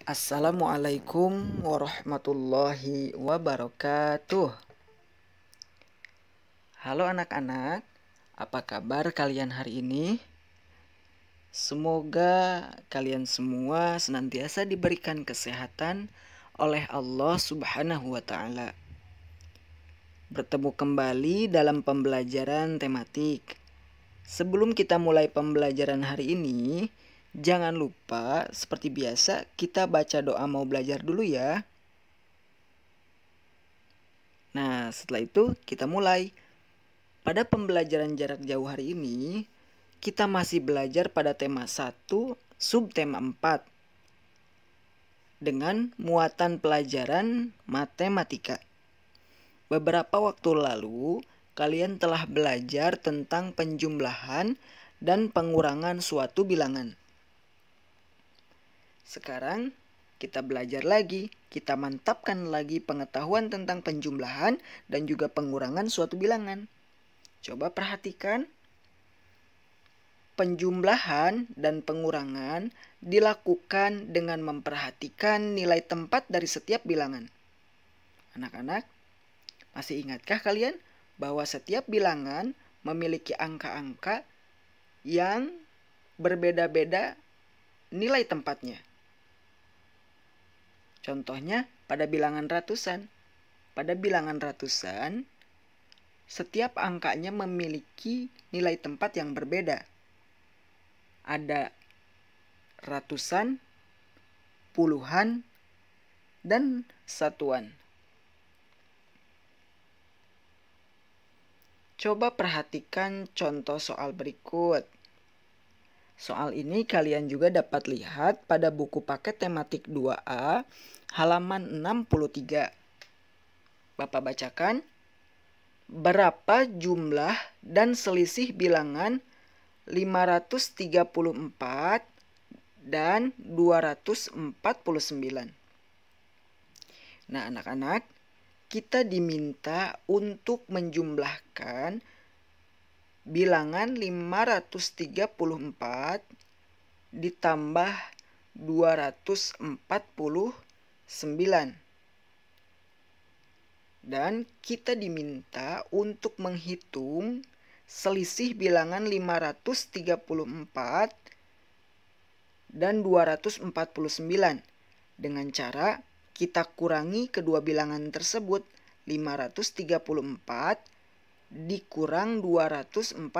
Assalamualaikum warahmatullahi wabarakatuh. Halo anak-anak, apa kabar kalian hari ini? Semoga kalian semua senantiasa diberikan kesehatan oleh Allah Subhanahu wa Ta'ala. Bertemu kembali dalam pembelajaran tematik. Sebelum kita mulai pembelajaran hari ini, jangan lupa seperti biasa kita baca doa mau belajar dulu ya. Nah, setelah itu kita mulai. Pada pembelajaran jarak jauh hari ini, kita masih belajar pada tema 1, subtema 4 dengan muatan pelajaran matematika. Beberapa waktu lalu, kalian telah belajar tentang penjumlahan dan pengurangan suatu bilangan. Sekarang kita belajar lagi, kita mantapkan lagi pengetahuan tentang penjumlahan dan juga pengurangan suatu bilangan. Coba perhatikan, penjumlahan dan pengurangan dilakukan dengan memperhatikan nilai tempat dari setiap bilangan. Anak-anak, masih ingatkah kalian bahwa setiap bilangan memiliki angka-angka yang berbeda-beda nilai tempatnya? Contohnya pada bilangan ratusan. Pada bilangan ratusan, setiap angkanya memiliki nilai tempat yang berbeda. Ada ratusan, puluhan, dan satuan. Coba perhatikan contoh soal berikut. Soal ini kalian juga dapat lihat pada buku paket tematik 2A halaman 63. Bapak bacakan. Berapa jumlah dan selisih bilangan 534 dan 249. Nah, anak-anak, kita diminta untuk menjumlahkan bilangan 534 ditambah 249. Dan kita diminta untuk menghitung selisih bilangan 534 dan 249 dengan cara kita kurangi kedua bilangan tersebut. 534 dikurang 249.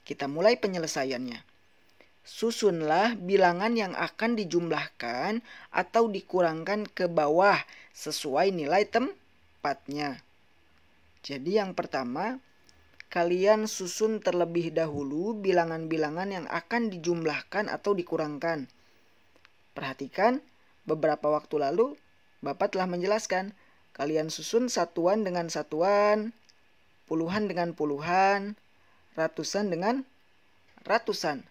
Kita mulai penyelesaiannya. Susunlah bilangan yang akan dijumlahkan atau dikurangkan ke bawah sesuai nilai tempatnya. Jadi yang pertama, kalian susun terlebih dahulu bilangan-bilangan yang akan dijumlahkan atau dikurangkan. Perhatikan, beberapa waktu lalu Bapak telah menjelaskan, kalian susun satuan dengan satuan, puluhan dengan puluhan, ratusan dengan ratusan.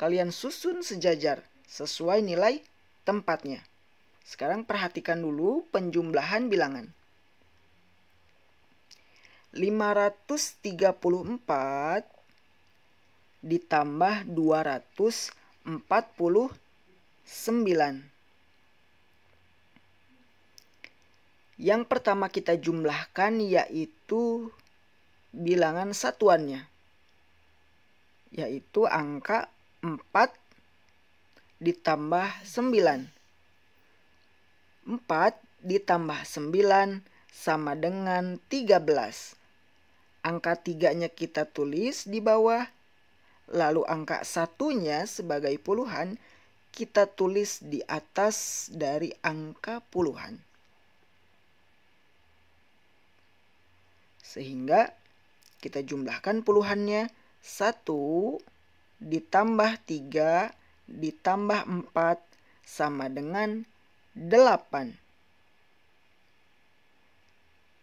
Kalian susun sejajar sesuai nilai tempatnya. Sekarang perhatikan dulu penjumlahan bilangan. 534 ditambah 249. Yang pertama kita jumlahkan yaitu bilangan satuannya, yaitu angka 4 ditambah 9. 4 ditambah 9 sama dengan 13. Angka 3-nya kita tulis di bawah, lalu angka 1-nya sebagai puluhan kita tulis di atas dari angka puluhan. Sehingga kita jumlahkan puluhannya, 1 ditambah 3 ditambah 4 sama dengan 8.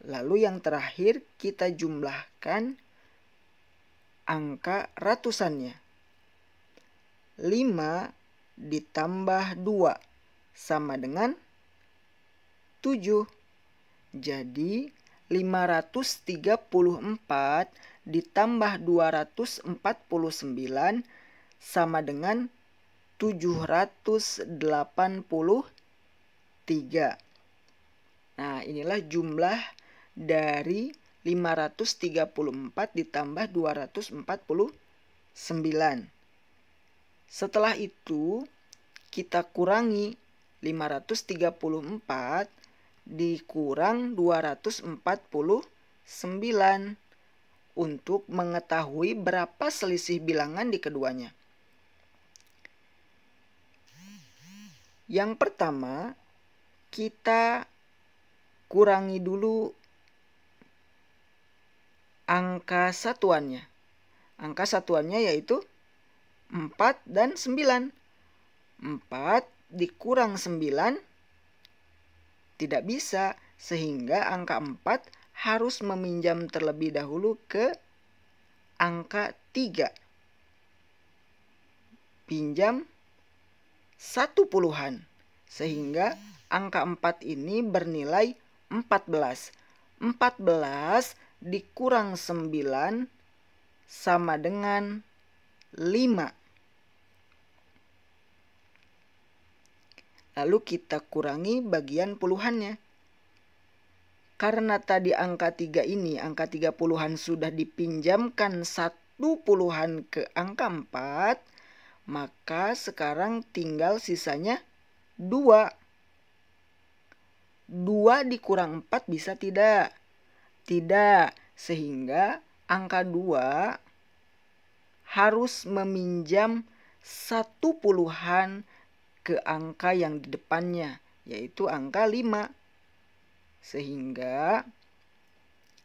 Lalu yang terakhir kita jumlahkan angka ratusannya. 5 ditambah 2 sama dengan 7. Jadi 534 ditambah 249 sama dengan 783. Nah, inilah jumlah dari 534 ditambah 249. Setelah itu kita kurangi 534 dikurang 249 untuk mengetahui berapa selisih bilangan di keduanya. Yang pertama, kita kurangi dulu angka satuannya. Angka satuannya yaitu 4 dan 9. 4 dikurang 9 tidak bisa, sehingga angka 4 harus meminjam terlebih dahulu ke angka 3. Pinjam 1 puluhan, sehingga angka 4 ini bernilai 14. 14 dikurang 9 sama dengan 5. Lalu kita kurangi bagian puluhannya. Karena tadi angka 3 ini, angka 3 puluhan sudah dipinjamkan 1 puluhan ke angka 4, maka sekarang tinggal sisanya 2. 2 dikurang 4 bisa tidak? Tidak, sehingga angka 2 harus meminjam 1 puluhan ke angka yang di depannya, yaitu angka 5. Sehingga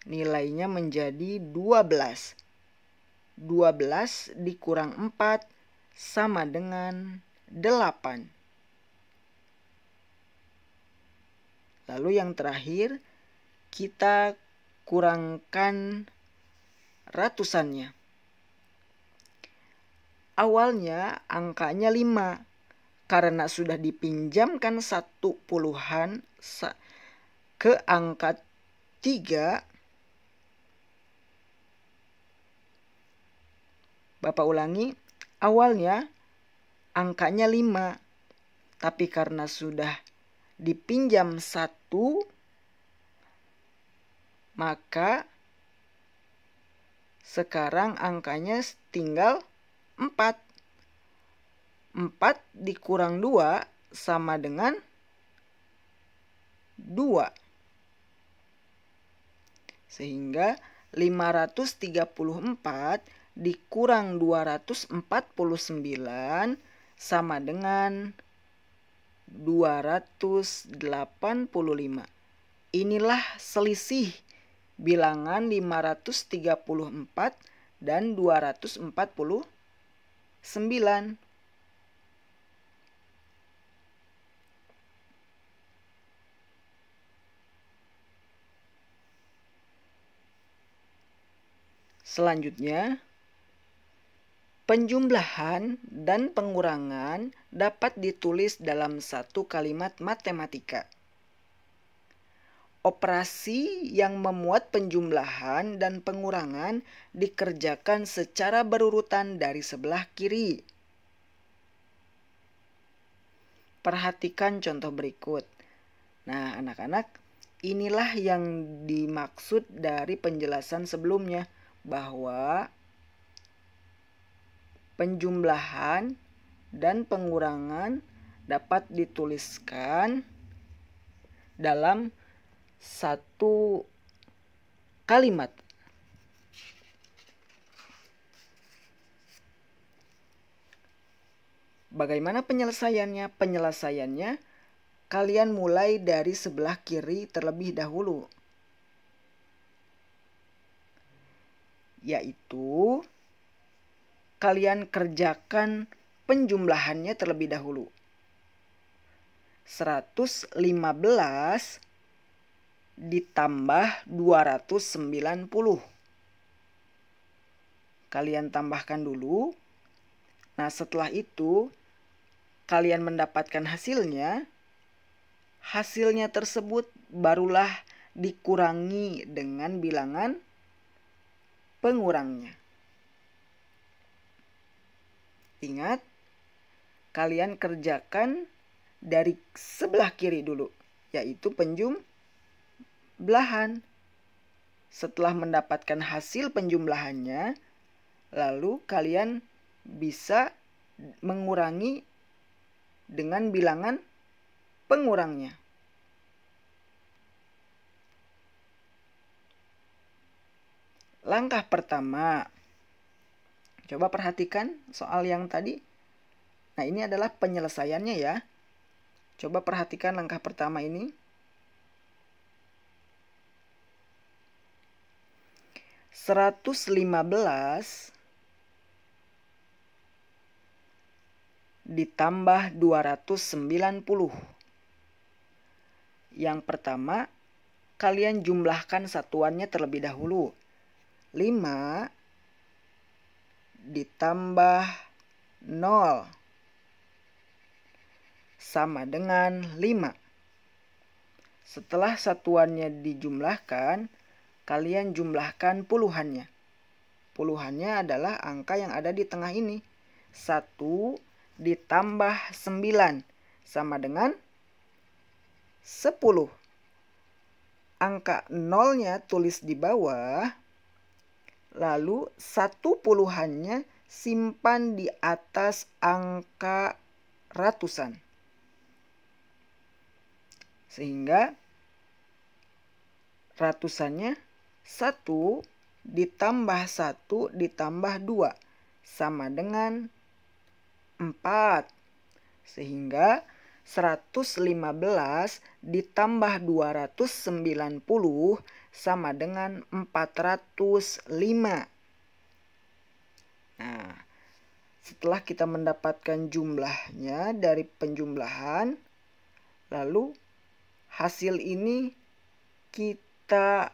nilainya menjadi 12. 12 dikurang 4 sama dengan 8. Lalu yang terakhir, kita kurangkan ratusannya. Awalnya angkanya 5. Karena sudah dipinjamkan 1 puluhan ke angka 3, Bapak ulangi, awalnya angkanya 5, tapi karena sudah dipinjam 1, maka sekarang angkanya tinggal 4. 4 dikurang 2 sama dengan 2. Sehingga 534 dikurang 249 sama dengan 285. Inilah selisih bilangan 534 dan 249. Selanjutnya, penjumlahan dan pengurangan dapat ditulis dalam satu kalimat matematika. Operasi yang memuat penjumlahan dan pengurangan dikerjakan secara berurutan dari sebelah kiri. Perhatikan contoh berikut. Nah, anak-anak, inilah yang dimaksud dari penjelasan sebelumnya, bahwa penjumlahan dan pengurangan dapat dituliskan dalam satu kalimat. Bagaimana penyelesaiannya? Penyelesaiannya kalian mulai dari sebelah kiri terlebih dahulu, yaitu kalian kerjakan penjumlahannya terlebih dahulu. 115 ditambah 290. Kalian tambahkan dulu. Nah, setelah itu kalian mendapatkan hasilnya. Hasilnya tersebut barulah dikurangi dengan bilangan pengurangnya. Ingat, kalian kerjakan dari sebelah kiri dulu, yaitu penjumlahan. Setelah mendapatkan hasil penjumlahannya, lalu kalian bisa mengurangi dengan bilangan pengurangnya. Langkah pertama, coba perhatikan soal yang tadi. Nah, ini adalah penyelesaiannya ya. Coba perhatikan langkah pertama ini. 115 ditambah 290. Yang pertama, kalian jumlahkan satuannya terlebih dahulu. 5 ditambah 0 sama dengan 5. Setelah satuannya dijumlahkan, kalian jumlahkan puluhannya. Puluhannya adalah angka yang ada di tengah ini. 1 ditambah 9 sama dengan 10. Angka 0-nya tulis di bawah. Lalu 1 puluhannya simpan di atas angka ratusan. Sehingga ratusannya 1 ditambah 1 ditambah 2 sama dengan 4. Sehingga 115 ditambah 290 sama dengan 405. Nah, setelah kita mendapatkan jumlahnya dari penjumlahan, lalu hasil ini kita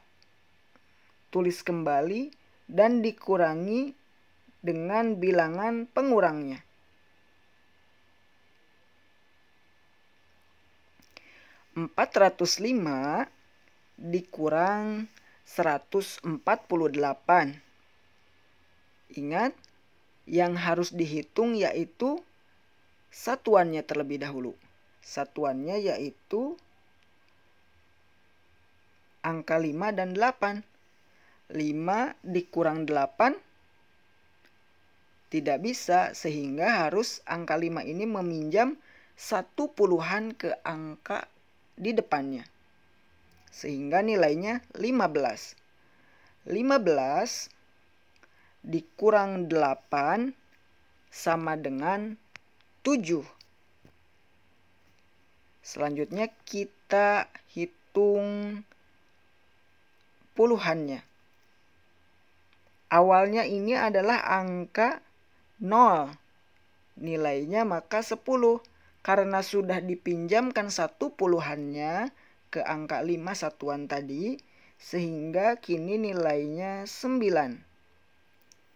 tulis kembali dan dikurangi dengan bilangan pengurangnya. 405 dikurang 148. Ingat, yang harus dihitung yaitu satuannya terlebih dahulu. Satuannya yaitu angka 5 dan 8. 5 dikurang 8 tidak bisa, sehingga harus angka 5 ini meminjam 1 puluhan ke angka di depannya. Sehingga nilainya 15. 15 dikurang 8 sama dengan 7. Selanjutnya kita hitung puluhannya. Awalnya ini adalah angka 0. Nilainya maka 10. Karena sudah dipinjamkan 1 puluhannya ke angka 5 satuan tadi, sehingga kini nilainya 9.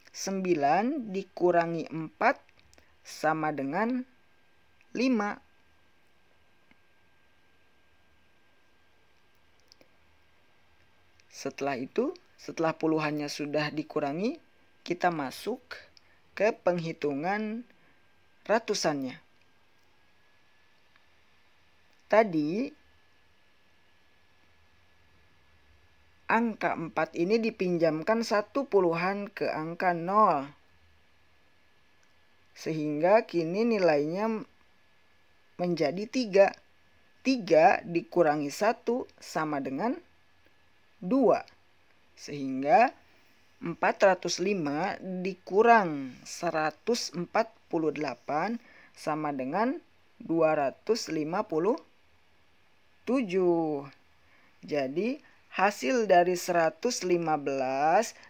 9 dikurangi 4 sama dengan 5. Setelah itu, setelah puluhannya sudah dikurangi, kita masuk ke penghitungan ratusannya. Tadi angka 4 ini dipinjamkan 1 puluhan ke angka 0. Sehingga kini nilainya menjadi 3. 3 dikurangi 1 sama dengan 2. Sehingga 405 dikurang 148 sama dengan 257. Jadi hasil dari 115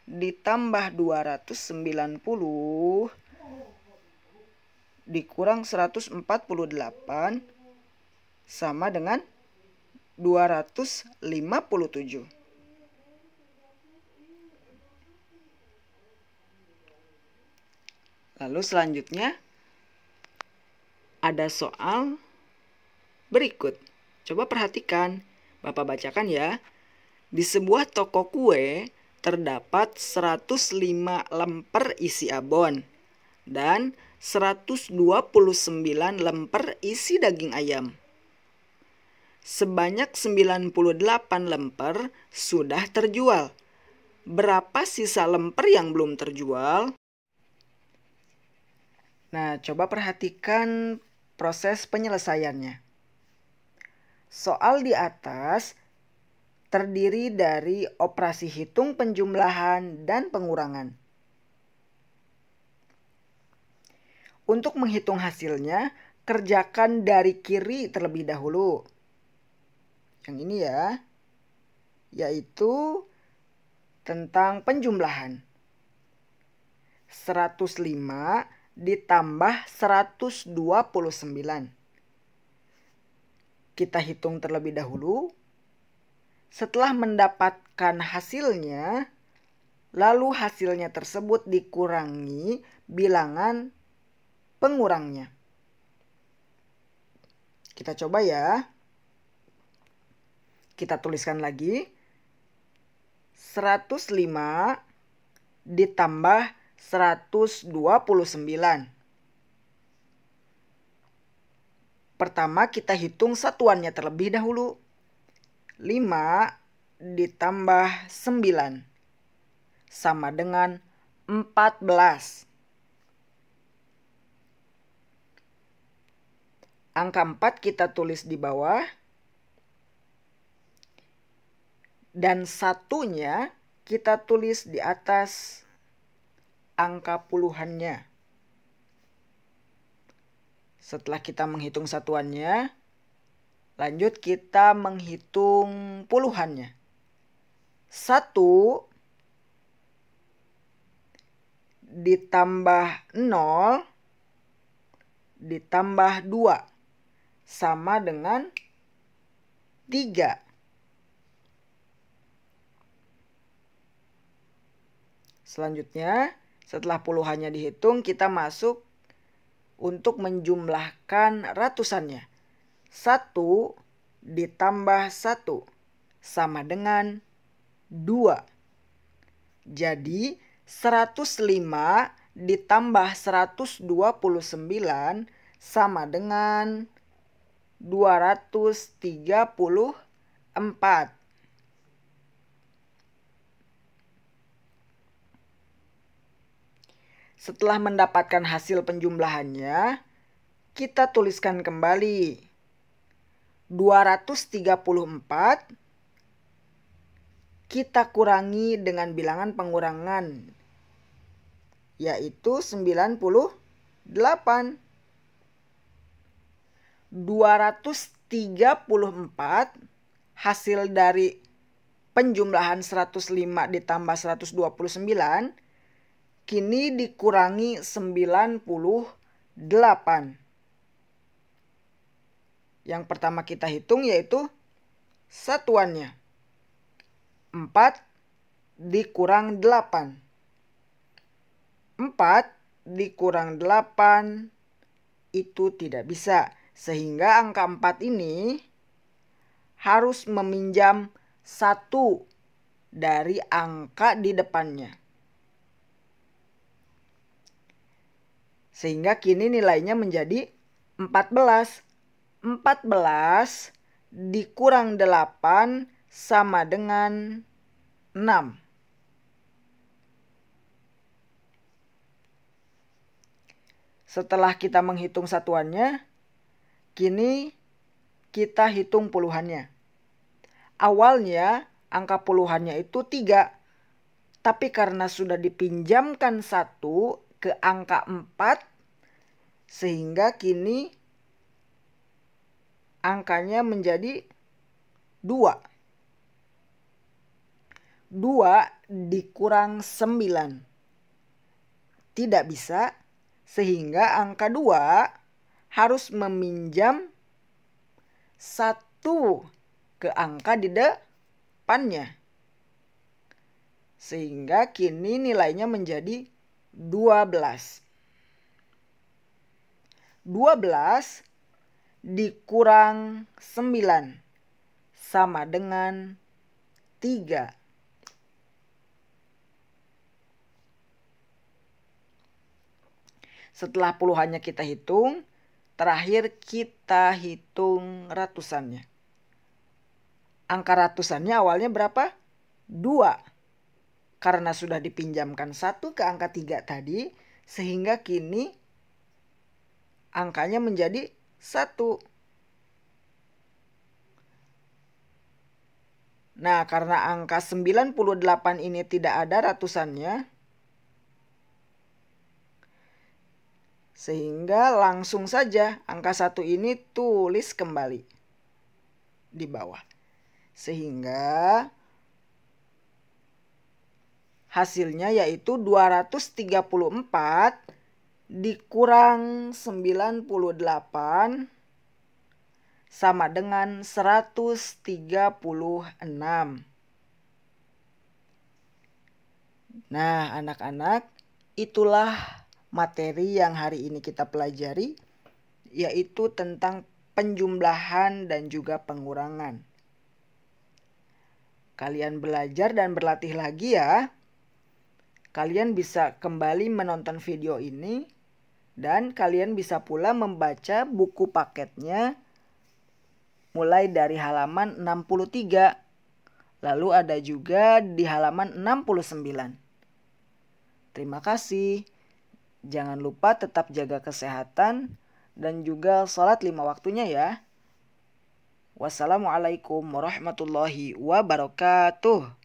ditambah 290 dikurang 148 sama dengan 257. Lalu selanjutnya ada soal berikut. Coba perhatikan, Bapak bacakan ya. Di sebuah toko kue terdapat 105 lemper isi abon dan 129 lemper isi daging ayam. Sebanyak 98 lemper sudah terjual. Berapa sisa lemper yang belum terjual? Nah, coba perhatikan proses penyelesaiannya. Soal di atas terdiri dari operasi hitung penjumlahan dan pengurangan. Untuk menghitung hasilnya, kerjakan dari kiri terlebih dahulu. Yang ini ya, yaitu tentang penjumlahan. 105 ditambah 129. Kita hitung terlebih dahulu. Setelah mendapatkan hasilnya, lalu hasilnya tersebut dikurangi bilangan pengurangnya. Kita coba ya. Kita tuliskan lagi. 105 ditambah 129. Pertama kita hitung satuannya terlebih dahulu. 5 ditambah 9 sama dengan 14. Angka 4 kita tulis di bawah. Dan satunya kita tulis di atas angka puluhannya. Setelah kita menghitung satuannya, lanjut kita menghitung puluhannya. 1 ditambah 0 ditambah 2 sama dengan 3. Selanjutnya, setelah puluhannya dihitung, kita masuk untuk menjumlahkan ratusannya. 1 ditambah 1 sama dengan 2. Jadi 105 ditambah 129 sama dengan 234. Setelah mendapatkan hasil penjumlahannya, kita tuliskan kembali. 234 kita kurangi dengan bilangan pengurangan, yaitu 98. 234 hasil dari penjumlahan 105 ditambah 129 kini dikurangi 98. Yang pertama kita hitung yaitu satuannya. 4 dikurang 8. 4 dikurang 8 itu tidak bisa. Sehingga angka 4 ini harus meminjam 1 dari angka di depannya. Sehingga kini nilainya menjadi 14. 14 dikurang 8 sama dengan 6. Setelah kita menghitung satuannya, kini kita hitung puluhannya. Awalnya angka puluhannya itu 3. Tapi karena sudah dipinjamkan 1 ke angka 4, sehingga kini angkanya menjadi 2. 2 dikurang 9. Tidak bisa, sehingga angka 2 harus meminjam 1 ke angka di depannya. Sehingga kini nilainya menjadi 12. 12 dikurang 9 sama dengan 3. Setelah puluhannya kita hitung, terakhir kita hitung ratusannya. Angka ratusannya awalnya berapa? 2. Karena sudah dipinjamkan 1 ke angka 3 tadi, sehingga kini angkanya menjadi 1. Nah, karena angka 98 ini tidak ada ratusannya, sehingga langsung saja angka 1 ini tulis kembali di bawah. Sehingga hasilnya yaitu 234 dikurang 98 sama dengan 136. Nah, anak-anak, itulah materi yang hari ini kita pelajari, yaitu tentang penjumlahan dan juga pengurangan. Kalian belajar dan berlatih lagi ya. Kalian bisa kembali menonton video ini dan kalian bisa pula membaca buku paketnya mulai dari halaman 63. Lalu ada juga di halaman 69. Terima kasih. Jangan lupa tetap jaga kesehatan dan juga sholat 5 waktunya ya. Wassalamualaikum warahmatullahi wabarakatuh.